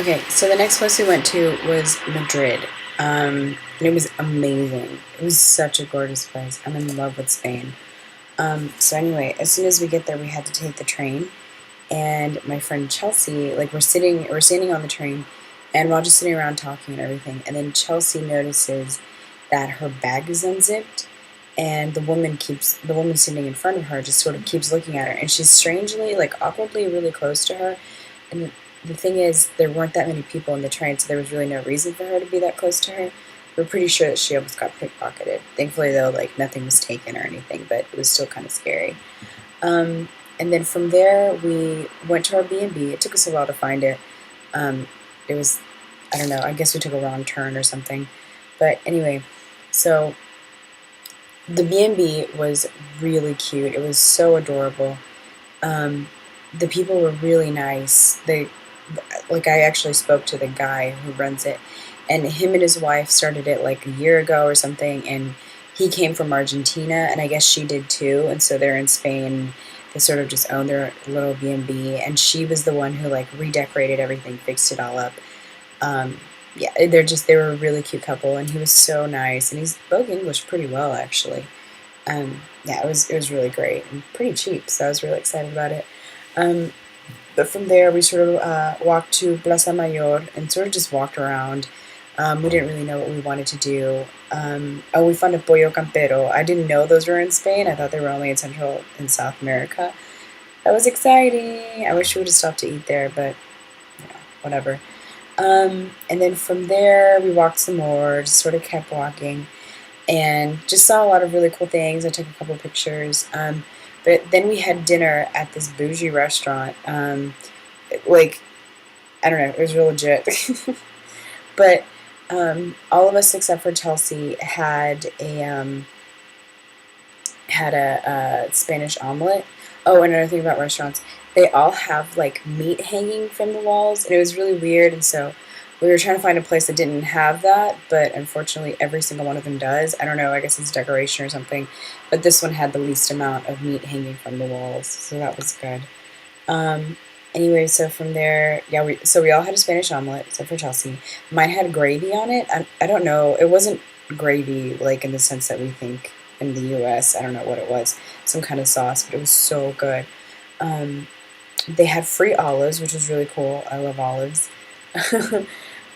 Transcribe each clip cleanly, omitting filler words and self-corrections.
Okay, so the next place we went to was Madrid. And it was amazing. It was such a gorgeous place. I'm in love with Spain. So anyway, as soon as we get there, we had to take the train. And my friend Chelsea, like we're standing on the train, and we're all just sitting around talking and everything. And then Chelsea notices that her bag is unzipped, and the woman sitting in front of her just sort of keeps looking at her, and she's strangely, like awkwardly, really close to her. And the thing is, there weren't that many people in the train, so there was really no reason for her to be that close to her. We're pretty sure that she almost got pickpocketed. Thankfully, though, like nothing was taken or anything, but it was still kind of scary. Um, and then from there, we went to our B&B. It took us a while to find it. Um, it was, I don't know, I guess we took a wrong turn or something. But anyway, so the B&B was really cute. It was so adorable. Um, the people were really nice. Like I actually spoke to the guy who runs it, and him and his wife started it like a year ago or something, and he came from Argentina, and I guess she did too, and so they're in Spain. They sort of just own their little B&B, and she was the one who like redecorated everything, fixed it all up. Um, yeah, they were a really cute couple, and he was so nice, and he spoke English pretty well actually. Yeah, it was really great and pretty cheap, so I was really excited about it. Um, but from there, we sort of walked to Plaza Mayor and sort of just walked around. We didn't really know what we wanted to do. Oh, we found a pollo campero. I didn't know those were in Spain. I thought they were only in Central and South America. That was exciting. I wish we would have stopped to eat there, but whatever. And then from there, we walked some more, just sort of kept walking, and just saw a lot of really cool things. I took a couple pictures. But then we had dinner at this bougie restaurant. Like, I don't know, it was real legit. But all of us except for Chelsea had a Spanish omelet. Oh, another thing about restaurants, they all have like meat hanging from the walls, and it was really weird. And so we were trying to find a place that didn't have that, but unfortunately, every single one of them does. I don't know, I guess it's decoration or something, but this one had the least amount of meat hanging from the walls, so that was good. Um, anyway, so from there, yeah, we all had a Spanish omelet except for Chelsea. Mine had gravy on it. I don't know. It wasn't gravy like in the sense that we think in the U.S. I don't know what it was. Some kind of sauce, but it was so good. Um, they had free olives, which was really cool. I love olives.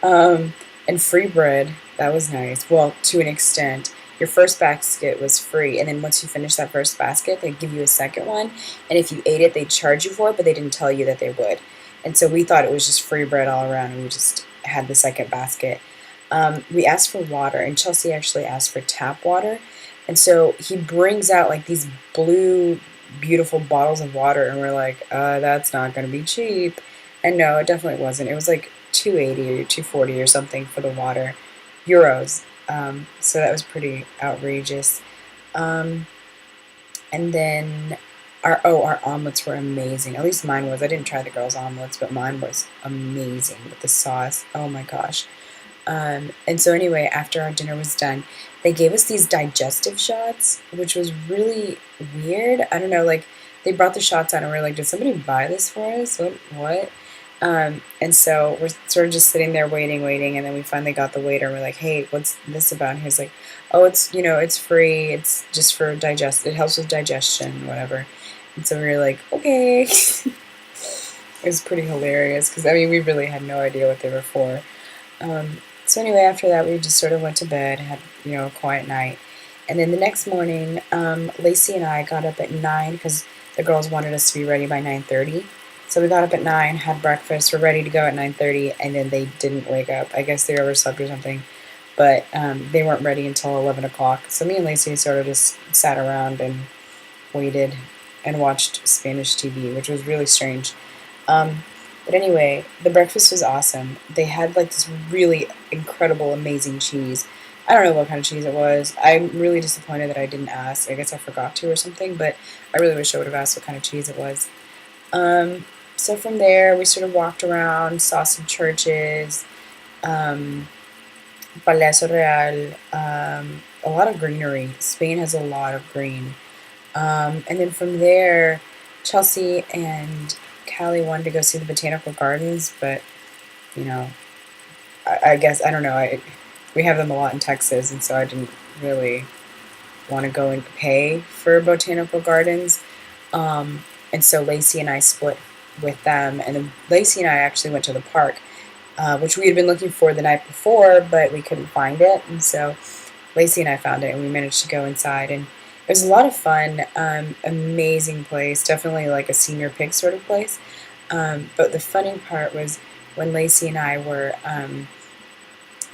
um, and free bread. That was nice. Well, to an extent. Your first basket was free, and then once you finish that first basket, they give you a second one. And if you ate it, they'd charge you for it, but they didn't tell you that they would. And so we thought it was just free bread all around, and we just had the second basket. We asked for water, and Chelsea actually asked for tap water. And so he brings out like these blue, beautiful bottles of water, and we're like, that's not going to be cheap. And no, it definitely wasn't. It was like 280 or 240 or something for the water, euros. So that was pretty outrageous. Um, and then our omelets were amazing. At least mine was. I didn't try the girls' omelets, but mine was amazing with the sauce. Oh my gosh. And so anyway, after our dinner was done, they gave us these digestive shots, which was really weird. I don't know, like they brought the shots out and we are like, did somebody buy this for us? What? And so we're sort of just sitting there waiting, and then we finally got the waiter. And we're like, "Hey, what's this about?" And he's like, "Oh, it's free. It's just for digest. It helps with digestion, whatever." And so we were like, "Okay." It was pretty hilarious because I mean, we really had no idea what they were for. So anyway, after that, we just sort of went to bed, had a quiet night, and then the next morning, Lacey and I got up at 9 because the girls wanted us to be ready by 9:30. So we got up at 9, had breakfast, were ready to go at 9:30, and then they didn't wake up. I guess they overslept or something, but they weren't ready until 11 o'clock. So me and Lacey sort of just sat around and waited and watched Spanish TV, which was really strange. Um, but anyway, the breakfast was awesome. They had like this really incredible, amazing cheese. I don't know what kind of cheese it was. I'm really disappointed that I didn't ask. I guess I forgot to or something, but I really wish I would have asked what kind of cheese it was. Um, so from there, we sort of walked around, saw some churches, um, Palacio Real, a lot of greenery. Spain has a lot of green. And then from there, Chelsea and Callie wanted to go see the botanical gardens, but you know, I guess, I don't know, we have them a lot in Texas, and so I didn't really want to go and pay for botanical gardens. And so Lacey and I split with them, and then Lacey and I actually went to the park, which we had been looking for the night before, but we couldn't find it. And so Lacey and I found it, and we managed to go inside, and it was a lot of fun. Amazing place, definitely like a senior pig sort of place. But the funny part was when Lacey and I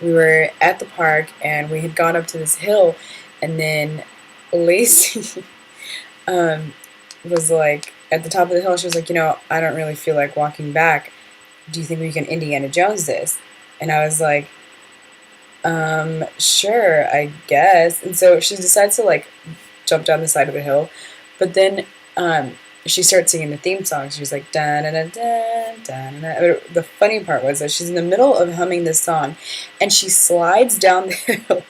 we were at the park, and we had gone up to this hill, and then Lacey um, was like at the top of the hill. She was like, I don't really feel like walking back. Do you think we can Indiana Jones this? And I was like, sure, I guess. And so she decides to like jump down the side of the hill, but then she starts singing the theme song. She was like da da da da da da. The funny part was that she's in the middle of humming this song, and she slides down the hill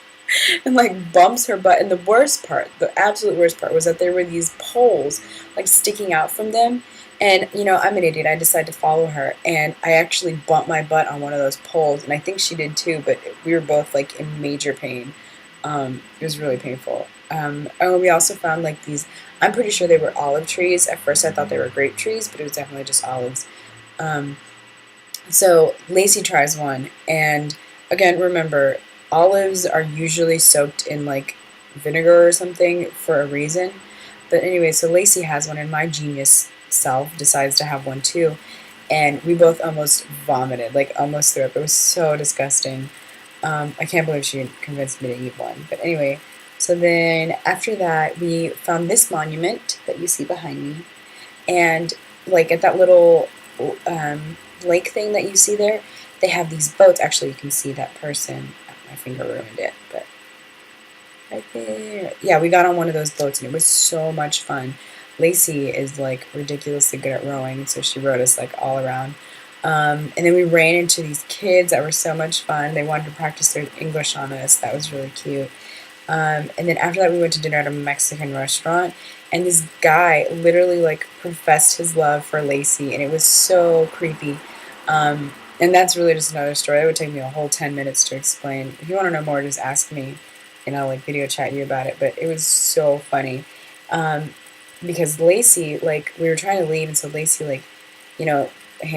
and like bumps her butt. And the worst part, the absolute worst part, was that there were these poles like sticking out from them. And I'm an idiot. I decided to follow her, and I actually bumped my butt on one of those poles, and I think she did too. But we were both like in major pain. It was really painful. Oh, we also found like these. I'm pretty sure they were olive trees. At first, I thought they were grape trees, but it was definitely just olives. Um, so Lacey tries one, and again, remember, olives are usually soaked in like vinegar or something for a reason. But anyway, so Lacey has one, and my genius self decides to have one too, and we both almost vomited, like almost threw up. It was so disgusting. I can't believe she convinced me to eat one. But anyway, so then after that, we found this monument that you see behind me, and like at that little lake thing that you see there, they have these boats. Actually, you can see that person. My finger ruined it, but right there. Yeah, we got on one of those boats, and it was so much fun. Lacey is like ridiculously good at rowing, so she rowed us like all around. And then we ran into these kids that were so much fun. They wanted to practice their English on us. That was really cute. And then after that, we went to dinner at a Mexican restaurant, and this guy literally like professed his love for Lacey, and it was so creepy. And that's really just another story. It would take me a whole 10 minutes to explain. If you want to know more, just ask me, and I'll like video chat you about it. But it was so funny. Um, because Lacey, like, we were trying to leave, and so Lacey, like, you know,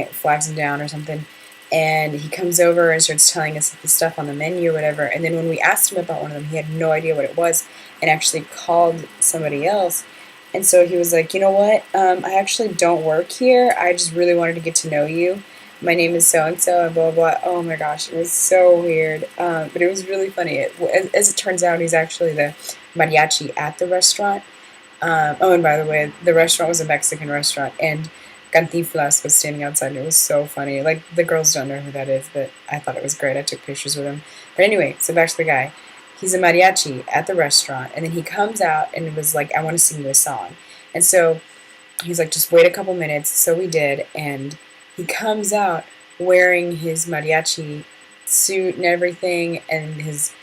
flags him down or something, and he comes over and starts telling us the stuff on the menu or whatever. And then when we asked him about one of them, he had no idea what it was, and actually called somebody else. And so he was like, you know what? I actually don't work here. I just really wanted to get to know you. My name is so and so, and blah blah blah. Oh my gosh, it was so weird, but it was really funny. As it turns out, he's actually the mariachi at the restaurant. Oh, and by the way, the restaurant was a Mexican restaurant, and Cantinflas was standing outside, and it was so funny. Like, the girls don't know who that is, but I thought it was great. I took pictures with him. But anyway, so back to the guy. He's a mariachi at the restaurant, and then he comes out and was like, I want to sing you a song. And so he's like, just wait a couple minutes. So we did, and he comes out wearing his mariachi suit and everything, and his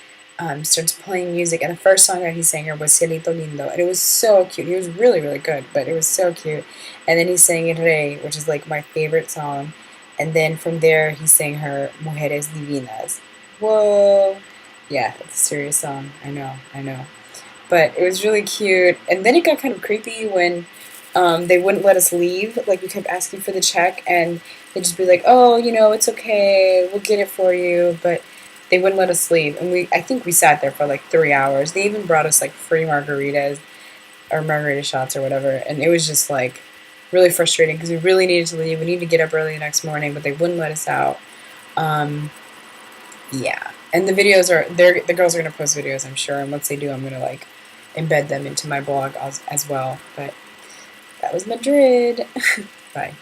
starts playing music, and the first song that he sang her was Cielito Lindo, and it was so cute. He was really, really good, but it was so cute. And then he sang Rey, which is like my favorite song, and then from there he sang her Mujeres Divinas. Whoa, yeah, it's a serious song. I know, but it was really cute. And then it got kind of creepy when they wouldn't let us leave. Like, we kept asking for the check, and they'd just be like, "Oh, it's okay. We'll get it for you," but they wouldn't let us leave, and I think we sat there for like 3 hours. They even brought us like free margaritas or margarita shots or whatever, and it was just like really frustrating because we really needed to leave. We needed to get up early the next morning, but they wouldn't let us out. Um, yeah, and the videos the girls are gonna post videos, I'm sure, and once they do, I'm gonna like embed them into my blog as well. But that was Madrid. Bye.